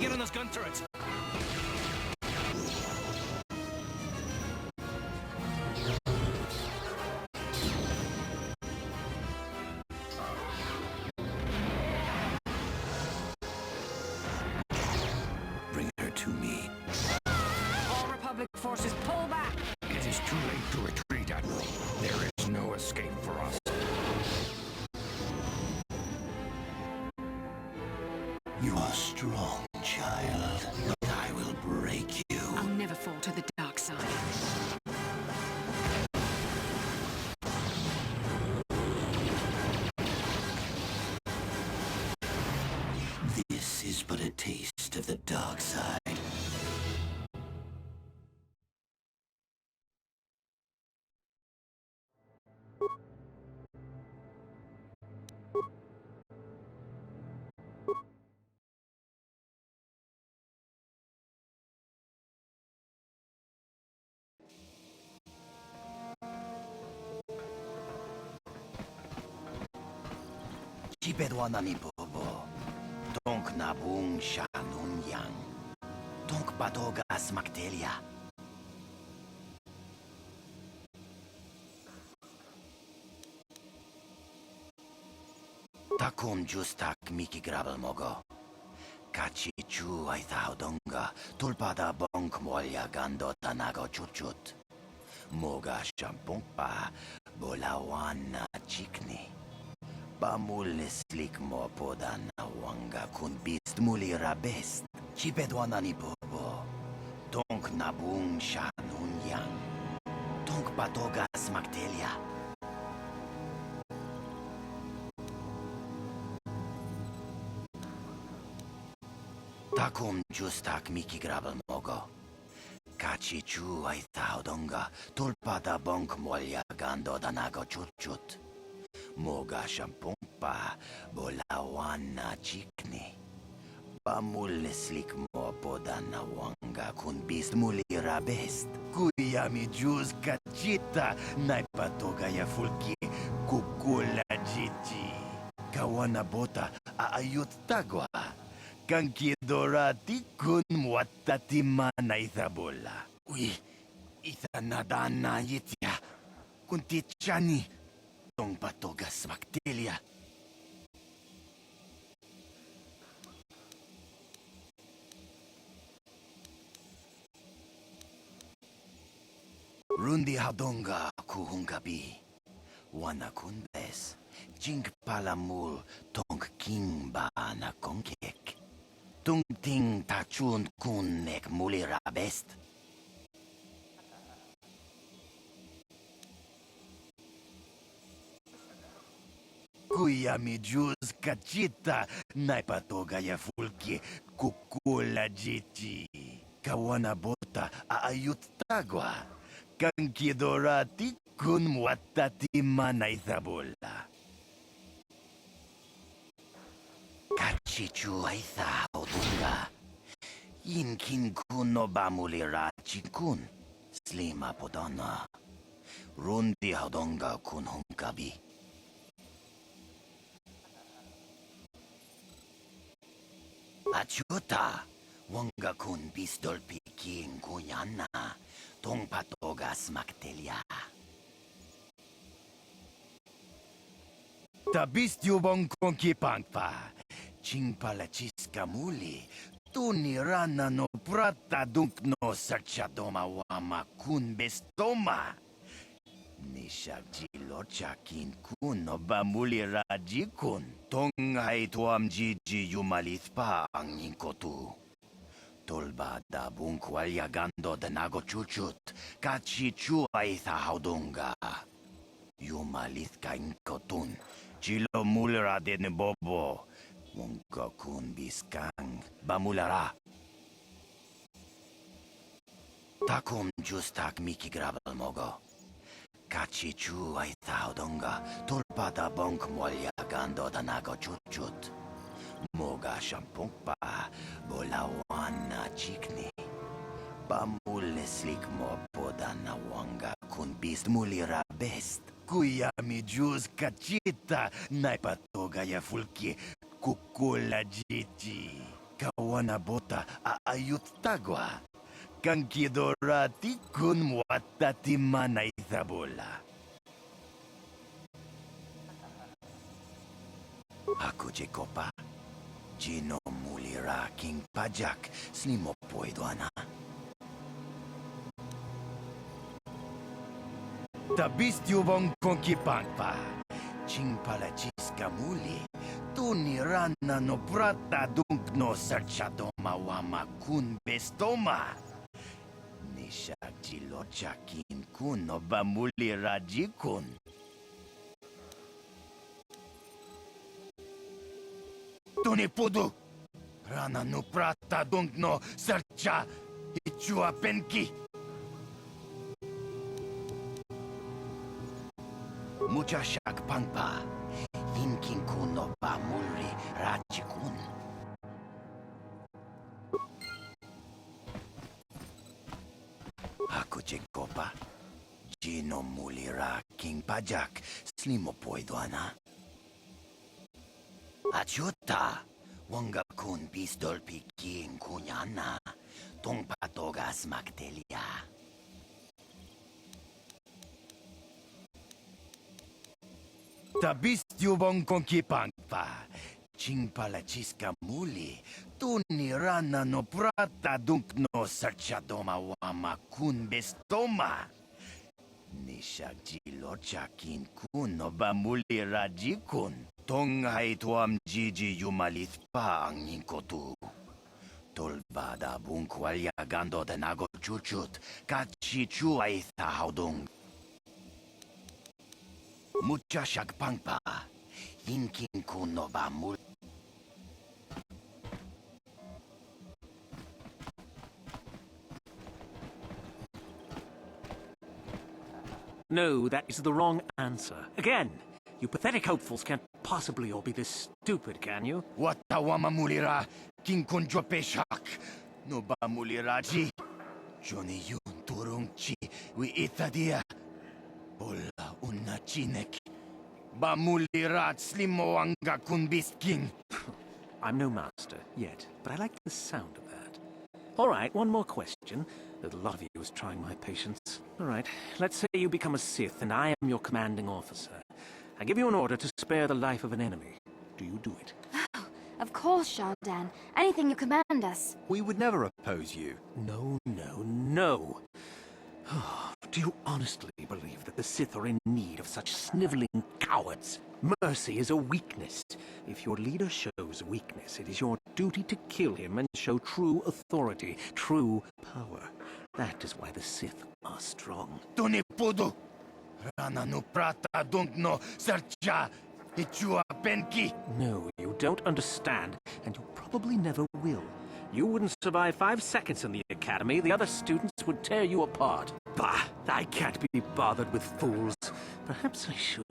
get on those gun turrets. Bring her to me. All Republic forces pull back! It is too late to retreat, Admiral. There is no escape for us. You are strong, child, but I will break you. I'll never fall to the dark side. This is but a taste of the dark side. Chipedwanani bobo. Tonk nabung shanun yang. Tonk batogas maktelia. Takum justak miki grabel mogo. Kachi chu ay donga. Tulpada bonk molya gando tanago chutchut. Moga shampong pa. Bolawan na chikni. Pamulislik mo poda na wanga kun bist muli rabest. Chipedwanani bobo. Tonk nabung shanun yang. Tonk patogas maktelia. Takum justak miki grabel mogo. Kachi chu ay donga. Tulpada bonk molya gando danago chutchut. Moga shampong pa, bolawan na chikni. Pamulislik mo poda na wanga kun bist muli rabest. Kuya mi juz kachita, naipatoga ya fulki, kukula jiji. Kawana bota, aayut tagwa. Kankidorati kun muatatima na ithabola. Uy, ithanadana yitya, kuntichani. Tong patogas maktelia. Rundi hadonga kuhungabi. Wana kunbes. Jink palamul tong king ba na kongkek. Tung ting tachun kunnek muli rabest. Kuya mi juz kachita, naipatoga ya fulki, kukula jiti. Kawana bota, aayut tagwa. Kankidorati kun muatatima na ithabola. Kachichu aitha odunga. Inkin kuno bamulira chikun. Slima podana. Rundi hadonga kun hunkabi. Achuta, wanga kun pistol piking kunyana, tong patogas maktelia. Tabistyo bong konkipangpa, ching palachiska muli, tunirana no prata dunk no sarchadoma wama kun bestoma. Nishag jilocha kin kun no bamuli raji kun. Tong ay tuam jiji yumalit pa ang inkotu. Tolba da bunkwalya gando da nago chuchut. Kachichu ay thahaudunga. Yumalit ka inkotun. Chilo mulera de ne bobo. Wongka kun biskang bamulara. Takum justak miki grabal mogo. Kachichu ay thaudonga, tulpada bonk molya gando danago chutchut. Moga shampong pa, bolawan na chikni. Pamulislik mo poda na wanga kun bist muli rabest. Kuya mi juz kachita, naipatoga ya fulki, kukula jiti. Kawanabota aayut tagwa. Kang kidorati kun watati manay thabola. Ako Jacopa. Gino mulira king pajak slimo poidwana. Tabistyo bang konkipangpa. Ching palachis kamuli. Tunirana no prata dunk no sarchadoma wama kun bestoma. Nishak jilochakin kun no bamuli rajikun. Tuni pudu. Rana no prata dunk no sarcha ichua penki. Muchashak pangpa. Hinkin kun no bamuli rajikun. Ako Jacopa. Gino mulira king pajak slimo poidwana. Achuta. Wanga kun pistol piking kunyana. Tong patogas magtelia. Tabistyo bang konkipangpa. Ching palachiska muli. Tunirana no prata dunk no sarchadoma wama kun bestoma. Nishak jilochakin kun no bamuli rajikun. Tong haituam jiji yumalit pa ang ningkotu. Tolbada bunkwalya gando de nago chuchut. Kachichu ay thaudong. Muchashak pangpa. Hinkin kun no bamul. No, that is the wrong answer. Again, you pathetic hopefuls can't possibly all be this stupid, can you? Watawama mulira. King kun jopeshak. No bamuliraji. Johnny yun turung chi. Wi itadia. Bola una chinek. Bamulirat slimoanga kun bisking. I'm no master yet, but I like the sound of that. All right, one more question. A lot of you is trying my patience. All right, let's say you become a Sith and I am your commanding officer. I give you an order to spare the life of an enemy. Do you do it? Of course, Shardan. Anything you command us. We would never oppose you. No, no, no. Do you honestly believe that the Sith are in need of such sniveling cowards? Mercy is a weakness. If your leader shows weakness, it is your duty to kill him and show true authority, true power. That is why the Sith are strong. Tuni pudu. Rana no prata dunk no sarcha. Ichua penki. No, you don't understand, and you probably never will. You wouldn't survive 5 seconds in the academy. The other students would tear you apart. Bah! I can't be bothered with fools. Perhaps I should...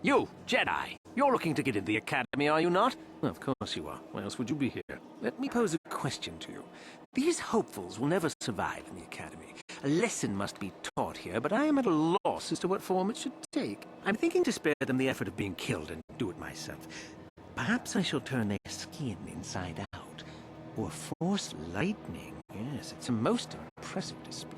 You, Jedi! You're looking to get into the academy, are you not? Of course you are. Why else would you be here? Let me pose a question to you. These hopefuls will never survive in the academy. A lesson must be taught here, but I am at a loss as to what form it should take. I'm thinking to spare them the effort of being killed and do it myself. Perhaps I shall turn their skin inside out. Or force lightning. Yes, it's a most impressive display.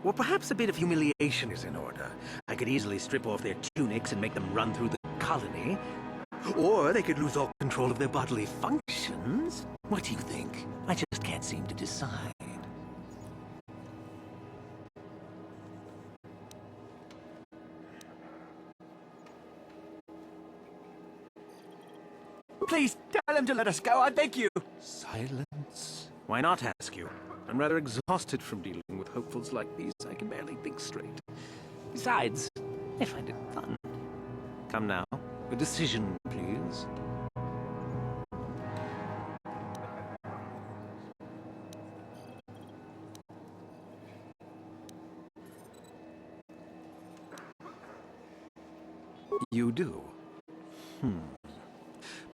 Or perhaps a bit of humiliation is in order. I could easily strip off their tunics and make them run through the colony. Or they could lose all control of their bodily functions. What do you think? I just can't seem to decide. Please, tell him to let us go, I beg you. Silence. Why not ask you? I'm rather exhausted from dealing with hopefuls like these. I can barely think straight. Besides, I find it fun. Come now, a decision, please. You do?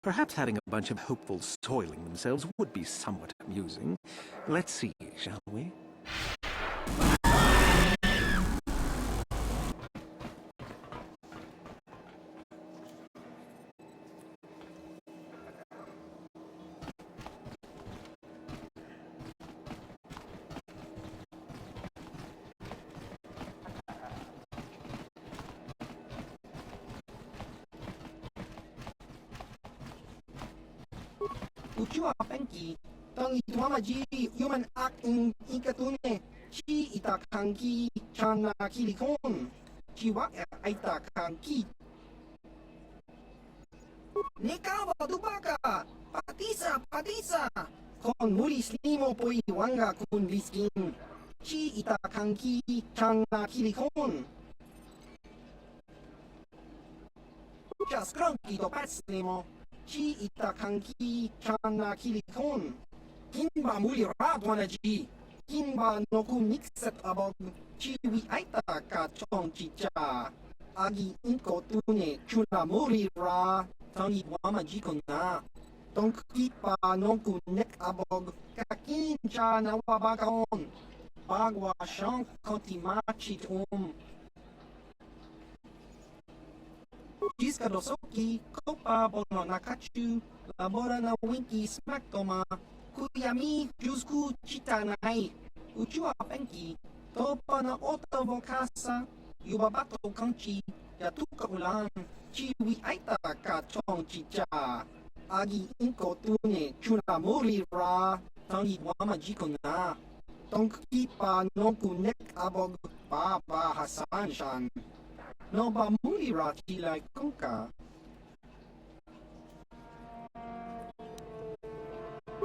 Perhaps having a bunch of hopefuls soiling themselves would be somewhat amusing. Let's see, shall we? Uchiwa penki, tang ituamaji human act in ikatune, chi itakanki chana kilikon, chiwa aitakanki. Nikawa dubaka, patisa, patisa, kon mulis limo poi wanga kun liskin, chi itakanki chana kilikon. Just cranky to patslimo. Chi itakanki chana kilikon. Kinba muli radwana ji. Kinba no ku mixet abog. Chi wi aita ka chong chicha. Agi inko tune chuna muli ra. Tangi wama jiko na. Donk kipa no ku nek abog. Kakin chana wabagaon. Bagwa shank konti machit Jiska dosoki, kopa bono nakachu, labora na winki smaktoma, kuyami jusku chitanai, uchua penki, topa na oto vokasa, yubabato kanchi, yatuka ulan, chiwi aita ka chong chicha, agi inko tune chuna muri ra, tangi wama jiko na, tonk kipa noku nek abog, papa hasan shan. No ba muli rati like kunka.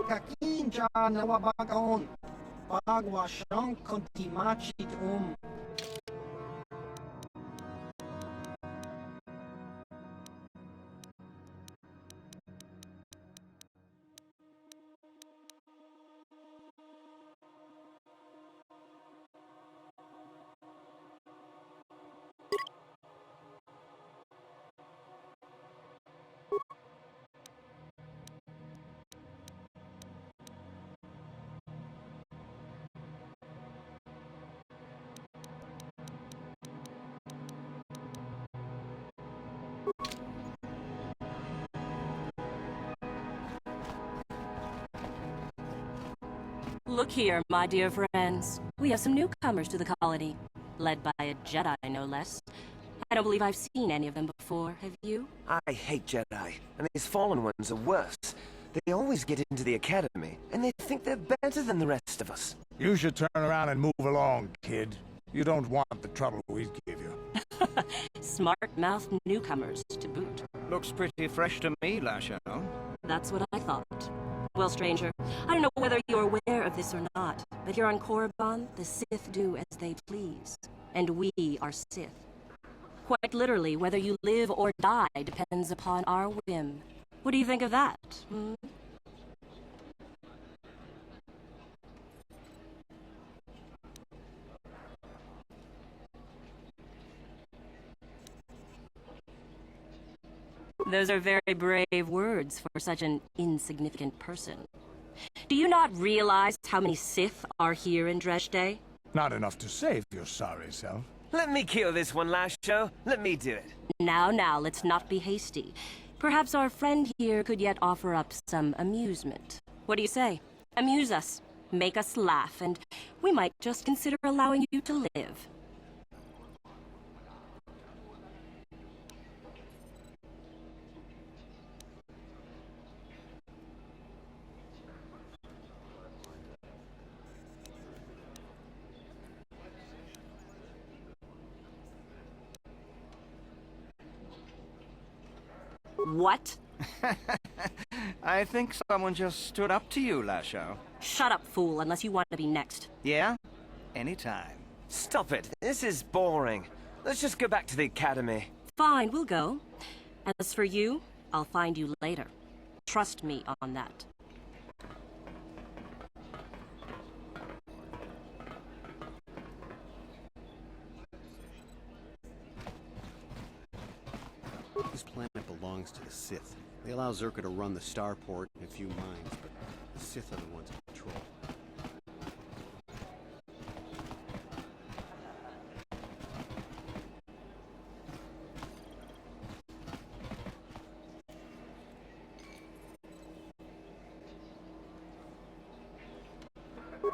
Kakinja na wabagaon. Bagwa siyang konti machit Look here, my dear friends. We have some newcomers to the colony, led by a Jedi, no less. I don't believe I've seen any of them before, have you? I hate Jedi, and these fallen ones are worse. They always get into the academy, and they think they're better than the rest of us. You should turn around and move along, kid. You don't want the trouble we give you. Smart-mouthed newcomers, to boot. Looks pretty fresh to me, Lasho. That's what I thought. Well, stranger, I don't know whether you're aware of this or not, but here on Korriban, the Sith do as they please. And we are Sith. Quite literally, whether you live or die depends upon our whim. What do you think of that, hmm? Those are very brave words for such an insignificant person. Do you not realize how many Sith are here in Dresde? Not enough to save your sorry self. Let me kill this one, Lasho. Let me do it. Now, let's not be hasty. Perhaps our friend here could yet offer up some amusement. What do you say? Amuse us, make us laugh, and we might just consider allowing you to live. What? I think someone just stood up to you, Lasho. Shut up, fool, unless you want to be next. Yeah? Anytime. Stop it. This is boring. Let's just go back to the academy. Fine, we'll go. As for you, I'll find you later. Trust me on that. This planet belongs to the Sith. They allow Zerka to run the starport and a few mines, but the Sith are the ones in control.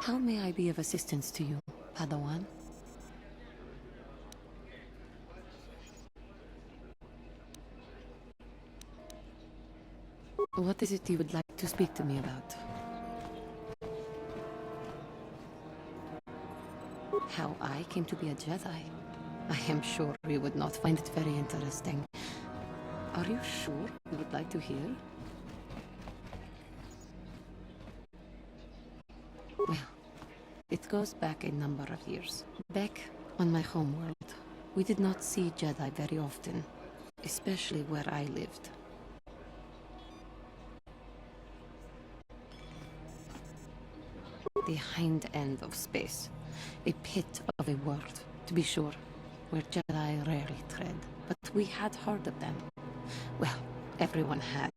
How may I be of assistance to you, Padawan? What is it you would like to to speak to me about? How I came to be a Jedi? I am sure you would not find it very interesting. Are you sure you would like to hear? Well, it goes back a number of years. Back on my homeworld, we did not see Jedi very often, especially where I lived. The hind end of space. A pit of a world, to be sure, where Jedi rarely tread. But we had heard of them. Well, everyone had,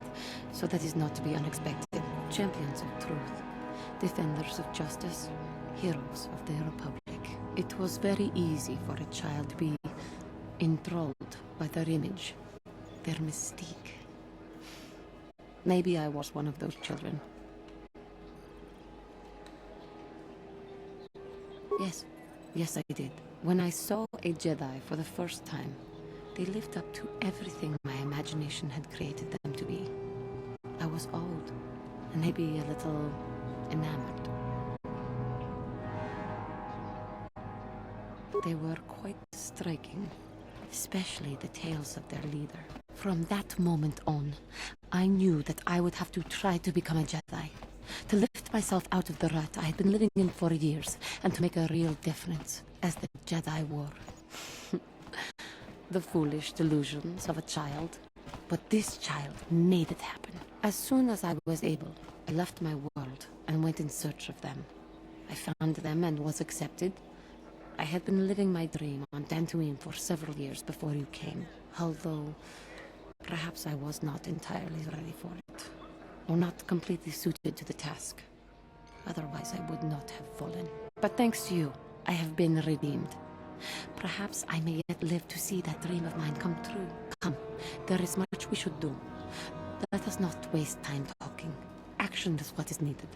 so that is not to be unexpected. Champions of truth, defenders of justice, heroes of the Republic. It was very easy for a child to be enthralled by their image, their mystique. Maybe I was one of those children. Yes, I did. When I saw a Jedi for the first time, they lived up to everything my imagination had created them to be. I was awed, and maybe a little enamored. They were quite striking, especially the tales of their leader. From that moment on, I knew that I would have to try to become a Jedi. To lift myself out of the rut I had been living in for years, and to make a real difference, as the Jedi were. The foolish delusions of a child. But this child made it happen. As soon as I was able, I left my world and went in search of them. I found them and was accepted. I had been living my dream on Dantooine for several years before you came, although perhaps I was not entirely ready for it, or not completely suited to the task. Otherwise, I would not have fallen. But thanks to you, I have been redeemed. Perhaps I may yet live to see that dream of mine come true. Come, there is much we should do. Let us not waste time talking. Action is what is needed.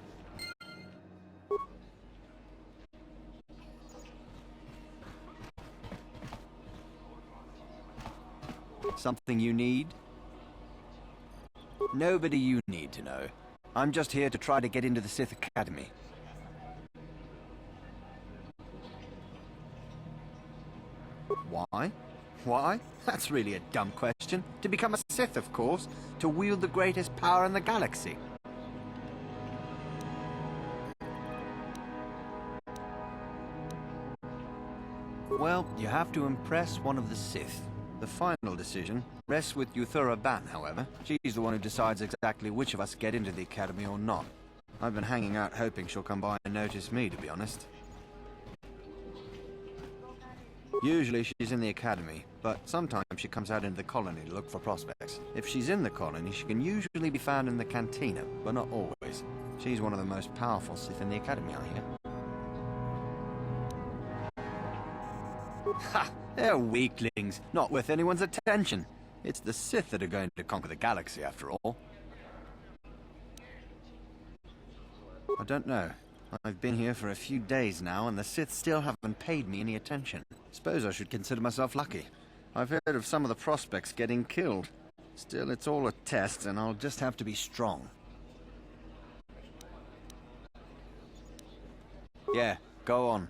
Something you need? Nobody you need to know. I'm just here to try to get into the Sith Academy. Why? Why? That's really a dumb question. To become a Sith, of course. To wield the greatest power in the galaxy. Well, you have to impress one of the Sith. The final decision rests with Korriban, however. She's the one who decides exactly which of us get into the academy or not. I've been hanging out hoping she'll come by and notice me, to be honest. Usually she's in the academy, but sometimes she comes out into the colony to look for prospects. If she's in the colony, she can usually be found in the cantina, but not always. She's one of the most powerful Sith in the academy, I hear. Ha! They're weaklings, not worth anyone's attention. It's the Sith that are going to conquer the galaxy, after all. I don't know. I've been here for a few days now, and the Sith still haven't paid me any attention. Suppose I should consider myself lucky. I've heard of some of the prospects getting killed. Still, it's all a test, and I'll just have to be strong. Yeah, go on.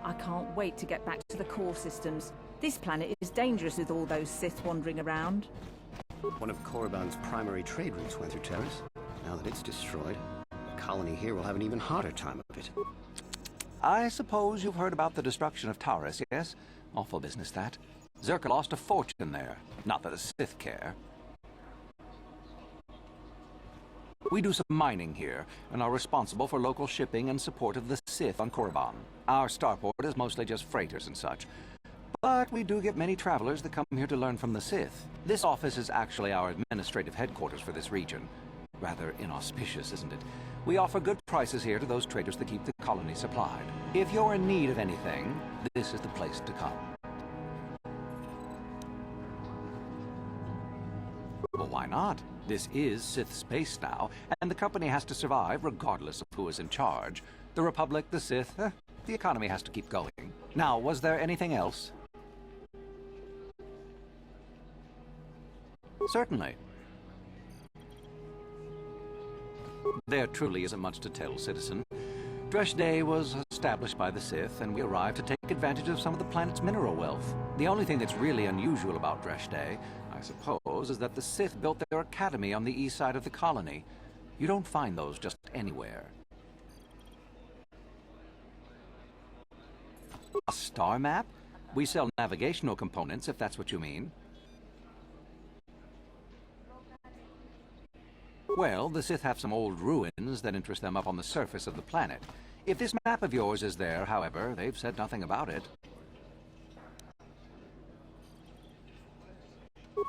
I can't wait to get back to the core systems. This planet is dangerous with all those Sith wandering around. One of Korriban's primary trade routes went through Terrace. Now that it's destroyed, the colony here will have an even harder time of it. I suppose you've heard about the destruction of Taurus, yes? Awful business, that. Zerka lost a fortune there. Not that the Sith care. We do some mining here, and are responsible for local shipping and support of the Sith on Korriban. Our starport is mostly just freighters and such. But we do get many travelers that come here to learn from the Sith. This office is actually our administrative headquarters for this region. Rather inauspicious, isn't it? We offer good prices here to those traders that keep the colony supplied. If you're in need of anything, this is the place to come. Well, why not? This is Sith space now, and the company has to survive regardless of who is in charge. The Republic, the Sith, the economy has to keep going. Now, was there anything else? Certainly. There truly isn't much to tell, citizen. Dresh Day was established by the Sith, and we arrived to take advantage of some of the planet's mineral wealth. The only thing that's really unusual about Dresh Day, I suppose, is that the Sith built their academy on the east side of the colony. You don't find those just anywhere. A star map? We sell navigational components, if that's what you mean. Well, the Sith have some old ruins that interest them up on the surface of the planet. If this map of yours is there, however, they've said nothing about it.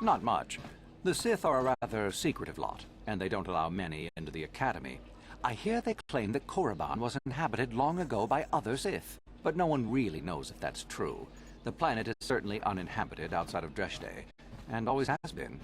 Not much. The Sith are a rather secretive lot, and they don't allow many into the Academy. I hear they claim that Korriban was inhabited long ago by other Sith, but no one really knows if that's true. The planet is certainly uninhabited outside of Dresh Day, and always has been.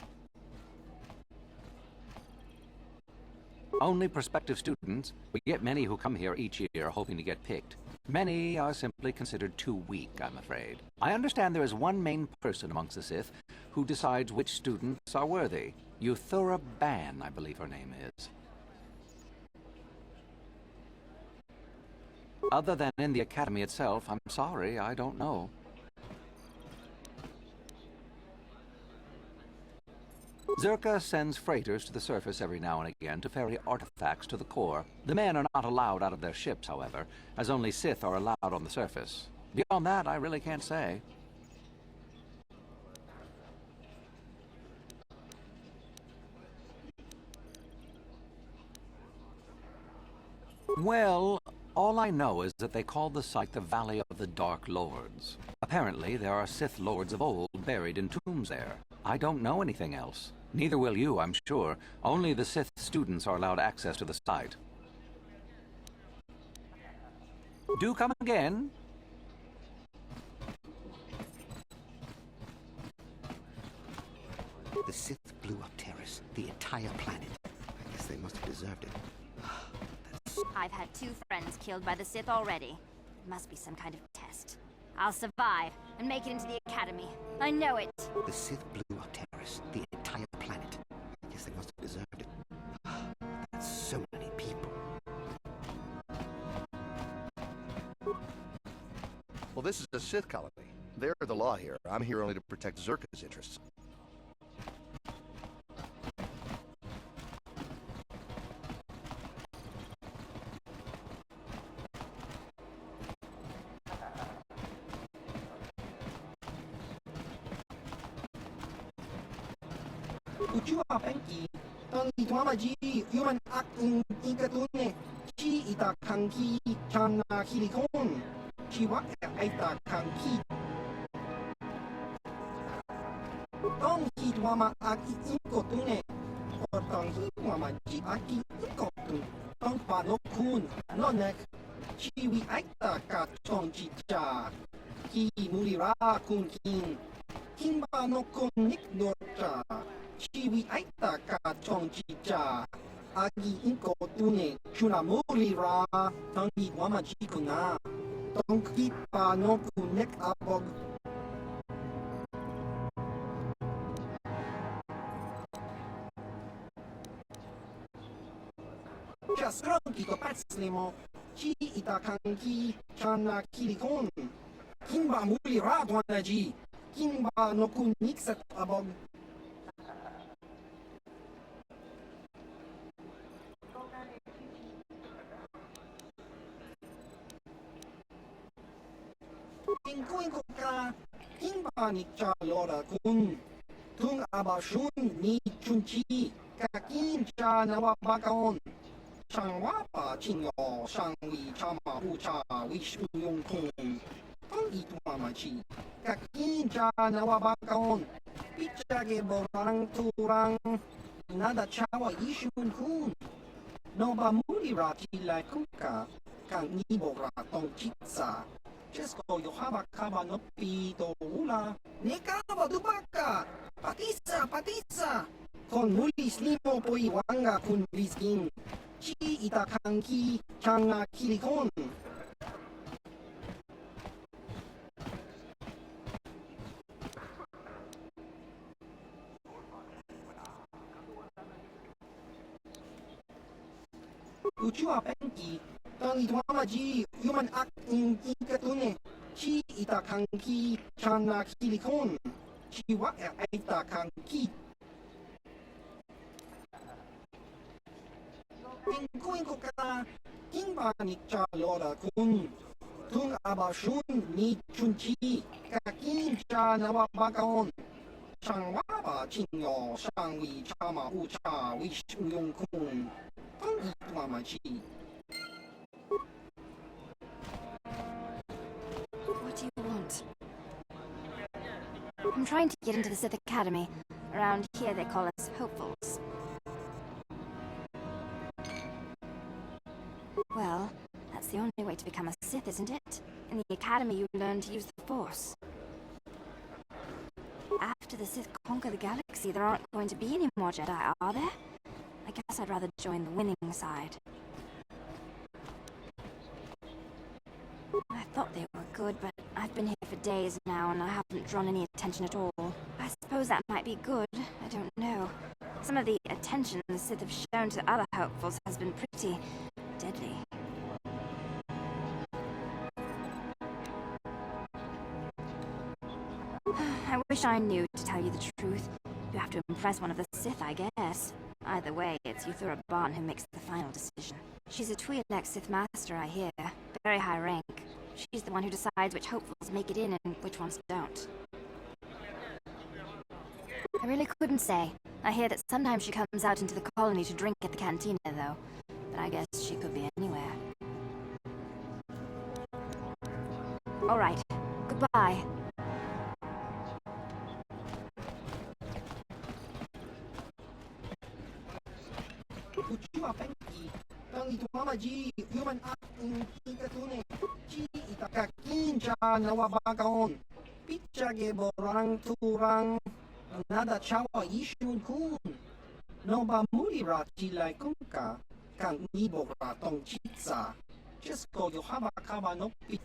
Only prospective students. We get many who come here each year hoping to get picked. Many are simply considered too weak, I'm afraid. I understand there is one main person amongst the Sith who decides which students are worthy. Euthura Ban, I believe her name is. Other than in the Academy itself, I'm sorry, I don't know. Zerka sends freighters to the surface every now and again to ferry artifacts to the core. The men are not allowed out of their ships, however, as only Sith are allowed on the surface. Beyond that, I really can't say. Well, all I know is that they call the site the Valley of the Dark Lords. Apparently, there are Sith lords of old buried in tombs there. I don't know anything else. Neither will you, I'm sure. Only the Sith students are allowed access to the site. Do come again. The Sith blew up Terrace, the entire planet. I guess they must have deserved it. I've had 2 friends killed by the Sith already. It must be some kind of test. I'll survive and make it into the Academy. I know it. The Sith blew up Terrace, the entire planet. I guess they must have deserved it. That's so many people. Well, this is a Sith colony. They're the law here. I'm here only to protect Zerka's interests. Uchiwa Penki, Tang Itwamaji, human acting Inkatune, Chi Ita Kanki, Chana Hilikon, Chiwa Aita Kanki. Tong Hitwama Aki Inkotune, or Tong Hitwamaji Aki Inkotun, Tong Panokun, Nonek, Chiwi Aita Kachon Chicha, Ki Mulira Kun King, Kimba no Kun Nikdorcha. Chiwi aita ka chong chicha. Agi inko tune chuna muri ra. Tangi wama chikuna. Tong kipa no kunek abog. Just kronki to patslimo. Chi ita kanki chana kilikon. Kimba muri ra dwanaji. Kimba no kunik set abog. Inko ka kimba ni chalora kun tung abashun ni chunchi kakin cha nawabakaon shangwa pa chingo shangwi chama ucha wishu yung kung tong itwamachi kakin cha nawabakaon pichage borang turang nada chawa ishun kun no ba muri rati la kuka kang ibora tong chitsa Chesko yohaba kaba no pito ula. Nekaba dubaka. Patisa. Kon mulis limo po iwanga kun riskin. Chi itakanki changa kilikon. Uchiwa penki, tangi tuamaji, human act in ikatune, chi ita kanki, chana kilikon, chi wa ita kanki. Ingkuin ko ka, kingba ni cha lora kun, tung abashun ni chunchi, kakin cha nawabakaon. 上娃娃亲友上为茶马乌茶为无用空，当一多嘛去。What do you want? I'm trying to get into the Sith Academy. Around here they call us hopefuls. Well, that's the only way to become a Sith, isn't it? In the Academy you learn to use the Force. After the Sith conquer the galaxy, there aren't going to be any more Jedi, are there? I guess I'd rather join the winning side. I thought they were good, but I've been here for days now and I haven't drawn any attention at all. I suppose that might be good, I don't know. Some of the attention the Sith have shown to other hopefuls has been pretty deadly. I wish I knew, to tell you the truth. You have to impress one of the Sith, I guess. Either way, it's Korriban who makes the final decision. She's a Twi'lek Sith Master, I hear. Very high rank. She's the one who decides which hopefuls make it in and which ones don't. I really couldn't say. I hear that sometimes she comes out into the colony to drink at the cantina, though. But I guess she could be anywhere. Alright. Goodbye. Uchiwa penki, tangi tuamaji, human act in ikatune, chi itakakin cha nawabakaon, picha geborang turang, nada chawa ishun kun, no ba mulira tilai kunka, kan nibora tong chitsa, chesko yohaba kaba no pit.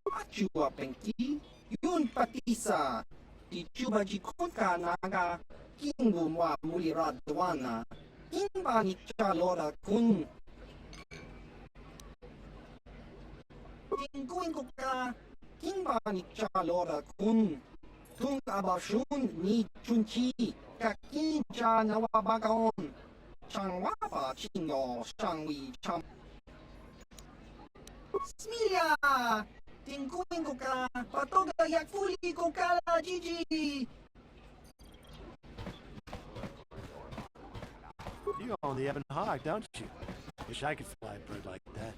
Achuwa penki, yun patisa, di chuba jikunka naga, kingun wa mulira dwana. Kingba ni Chalora kun. Kingkuin ko ka. Kingba ni Chalora kun. Tung abashun ni chunchi. Kakin cha nawabagaon. Chang waba chingo shangwi cham. Smilia! Kingkuin ko ka. Patoga yak fuli ko ka la Gigi. You own the Ebon Hawk, don't you? Wish I could fly a bird like that.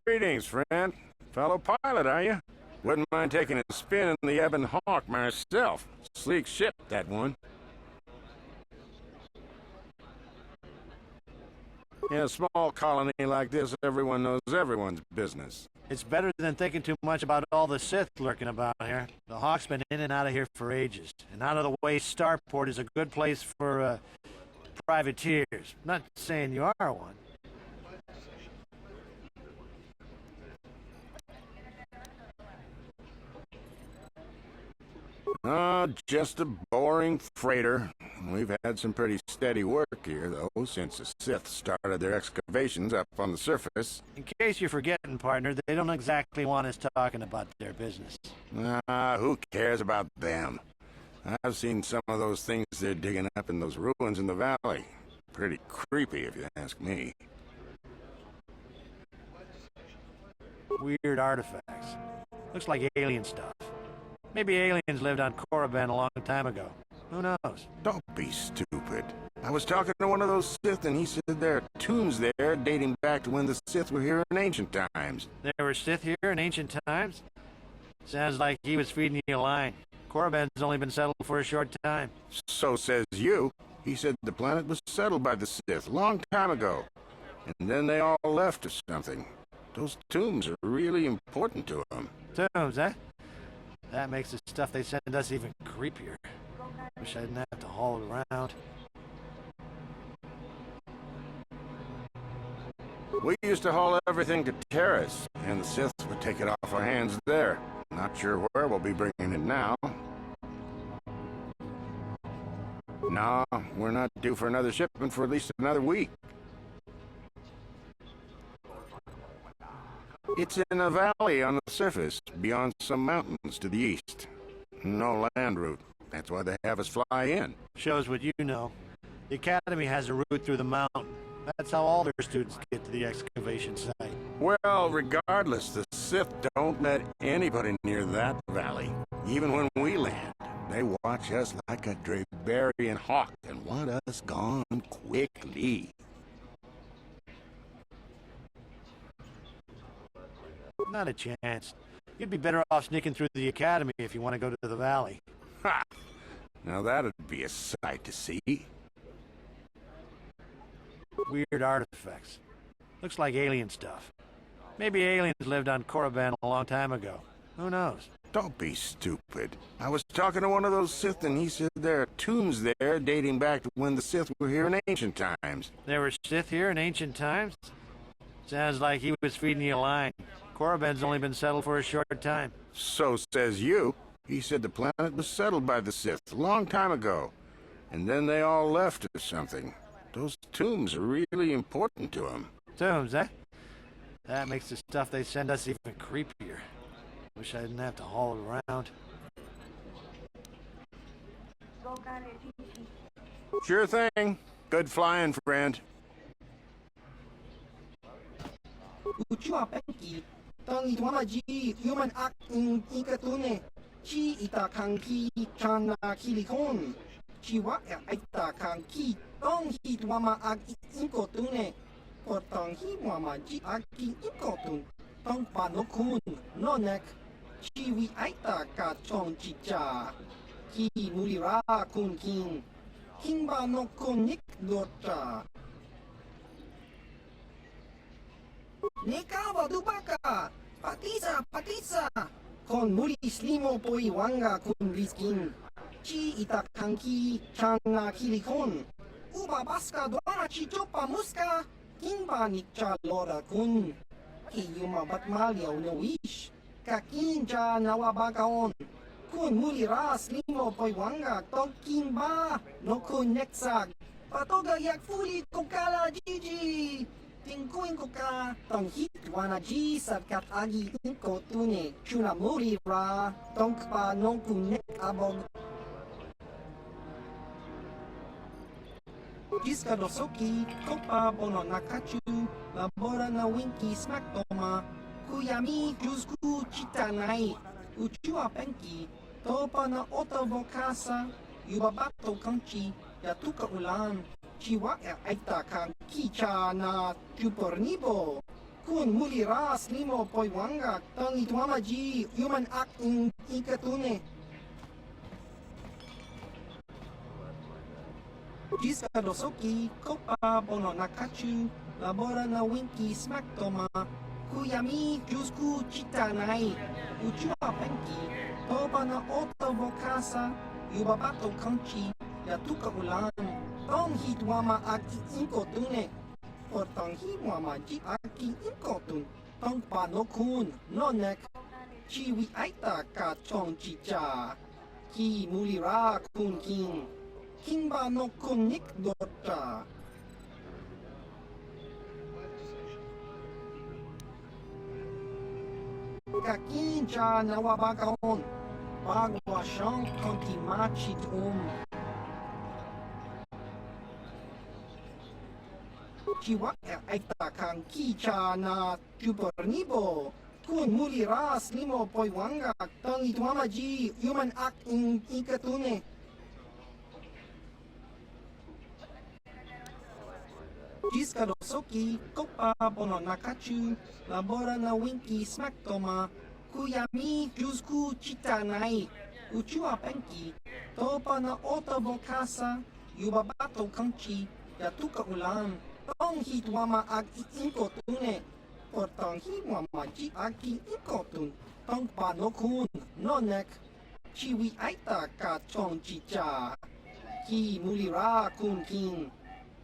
Greetings, friend. Fellow pilot, are you? Wouldn't mind taking a spin in the Ebon Hawk myself. Sleek ship, that one. In a small colony like this, everyone knows everyone's business. It's better than thinking too much about all the Sith lurking about here. The Hawk's been in and out of here for ages. And out of the way Starport is a good place for, privateers. Not saying you are one. Just a boring freighter. We've had some pretty steady work here, though, since the Sith started their excavations up on the surface. In case you're forgetting, partner, they don't exactly want us talking about their business. Who cares about them? I've seen some of those things they're digging up in those ruins in the valley. Pretty creepy, if you ask me. Weird artifacts. Looks like alien stuff. Maybe aliens lived on Korriban a long time ago. Who knows? Don't be stupid. I was talking to one of those Sith, and he said there are tombs there dating back to when the Sith were here in ancient times. There were Sith here in ancient times? Sounds like he was feeding you a line. Korriban's only been settled for a short time. So says you. He said the planet was settled by the Sith a long time ago. And then they all left or something. Those tombs are really important to them. Tombs, eh? That makes the stuff they send us even creepier. Wish I didn't have to haul it around. We used to haul everything to Terrace, and the Sith would take it off our hands there. Not sure where we'll be bringing it now. No, we're not due for another shipment for at least another week. It's in a valley on the surface, beyond some mountains to the east. No land route. That's why they have us fly in. Shows what you know. The Academy has a route through the mountain. That's how all their students get to the excavation site. Well, regardless, the Sith don't let anybody near that valley. Even when we land, they watch us like a Drabarian hawk and want us gone quickly. Not a chance. You'd be better off sneaking through the Academy if you want to go to the valley. Ha! Now that'd be a sight to see. Weird artifacts. Looks like alien stuff. Maybe aliens lived on Korriban a long time ago. Who knows? Don't be stupid. I was talking to one of those Sith and he said there are tombs there dating back to when the Sith were here in ancient times. There were Sith here in ancient times? Sounds like he was feeding you a line. Korriban's only been settled for a short time. So says you. He said the planet was settled by the Sith a long time ago. And then they all left or something. Those tombs are really important to him. Tombs, eh? That makes the stuff they send us even creepier. Wish I didn't have to haul it around. Sure thing. Good flying, friend. Uchiwa penki, tang itwama ji human act in ikatune, chi itakanki chana kilikon, chiwa itakanki, tong hitwama ag inkotune, portang hiwama ji aki inkotun, tong panokun, nonek, chiwi aita ka chong chicha, ki mulira kun king, hingba no kunik dota. Nekawa dubaka, patisa, con mulis limo poi wanga kun riskin, chi itakanki chana kilikon, uba baska doana chi chopa muska, kimba nikcha lora kun, hiyuma batmalya no wish, kakinja nawabakaon, kun muliras limo poi wanga tong kimba, no kun neksag, patoga yak fuli kokala jiji. Tingkuin ko ka, tong hitwana ji sarkat agi inko tune, chuna muri ra, tong pa nong kunek abog. Jiska dosoki, kopa bono nakachu, labora na winki smaktoma, kuyami jusku chitanai, uchua penki, topa na otobo kasa, yubabato kanchi, yatuka ulan, chiwa aita kan kicha na tupornibo kun muliras limo poi wanga tang itwama ji human act in ikatune jiska dosoki kopa bono nakachu labora na winki smaktoma kuyami jusku chitanai uchua penki toba na otobo kasa yubabato kanchi yatuka ulan tong hitwama aki inkotune, or tong hitwama ji aki inkotun, tong panokun, nonek, chiwi aita ka chong chicha, ki mulira kun king, kimba no kunik dota. Kakincha nawabakaon, bagwa siyang kontimachit chiwa aita kan kicha na tupornibo kun muliras limo poi wanga tang itwama ji human act in ikatune jiska dosoki kopa bono nakachu labora na winki smaktoma kuyami jusku chitanai uchua penki topa na otobo kasa yubabato kanchi yatuka ulan tong hitwama ag inkotune, or tong hitwama ji aki inkotun, tong panokun, nonek, chiwi aita ka chong chicha, ki mulira kun king,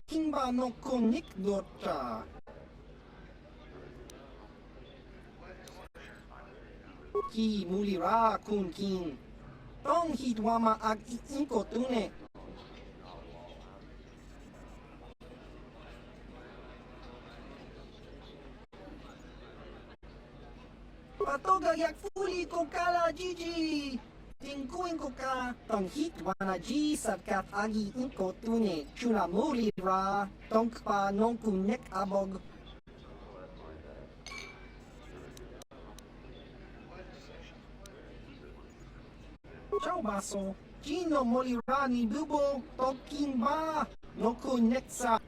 kimba no kunik dota. Ki mulira kun king, tong hitwama ag inkotune, Atoga yak fuli ko kala Gigi. Tingkuin ko ka, tong hitwana G sarkat agi inko tune, chuna muri ra, tong pa nong kunek abog. Ciao baso, Gino molirani bubo, toking ba, no kunek sa.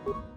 you